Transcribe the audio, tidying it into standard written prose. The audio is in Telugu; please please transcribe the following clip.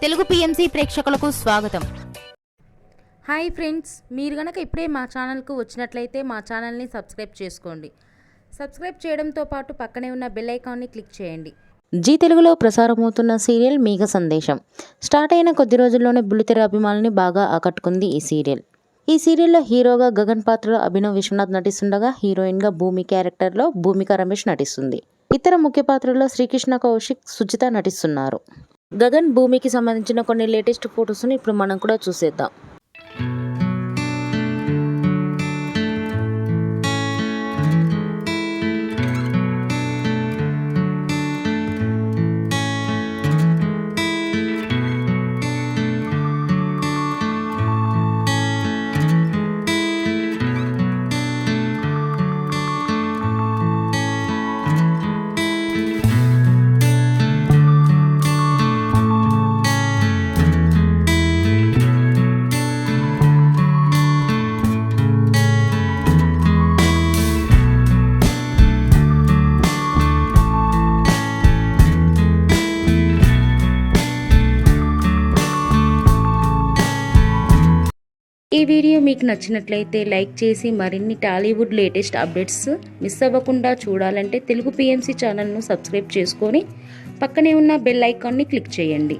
తెలుగు పిఎంసి ప్రేక్షకులకు స్వాగతం. హాయ్ ఫ్రెండ్స్, మీరు గనక ఇప్పుడే మా ఛానల్కు వచ్చినట్లయితే మా ఛానల్ని సబ్స్క్రైబ్ చేసుకోండి. సబ్స్క్రైబ్ చేయడంతో పాటు పక్కనే ఉన్న బెల్ ఐకాన్ని క్లిక్ చేయండి. జీ తెలుగులో ప్రసారమవుతున్న సీరియల్ మేఘ సందేశం స్టార్ట్ అయిన కొద్ది రోజుల్లోనే బుల్లితెర అభిమానుల్ని బాగా ఆకట్టుకుంది ఈ సీరియల్. ఈ సీరియల్లో హీరోగా గగన్ పాత్రలో అభినవ్ విశ్వనాథ్ నటిస్తుండగా హీరోయిన్గా భూమి క్యారెక్టర్లో భూమిక రమేష్ నటిస్తుంది. ఇతర ముఖ్య పాత్రల్లో శ్రీకృష్ణ కౌశిక్, సుజిత నటిస్తున్నారు. గగన్ భూమికి సంబంధించిన కొన్ని లేటెస్ట్ ఫొటోస్ని ఇప్పుడు మనం కూడా చూసేద్దాం. ఈ వీడియో మీకు నచ్చినట్లయితే లైక్ చేసి మరిన్ని టాలీవుడ్ లేటెస్ట్ అప్డేట్స్ మిస్ అవ్వకుండా చూడాలంటే తెలుగు పిఎంసి ఛానల్ను సబ్స్క్రైబ్ చేసుకొని పక్కనే ఉన్న బెల్ ఐకాన్ని క్లిక్ చేయండి.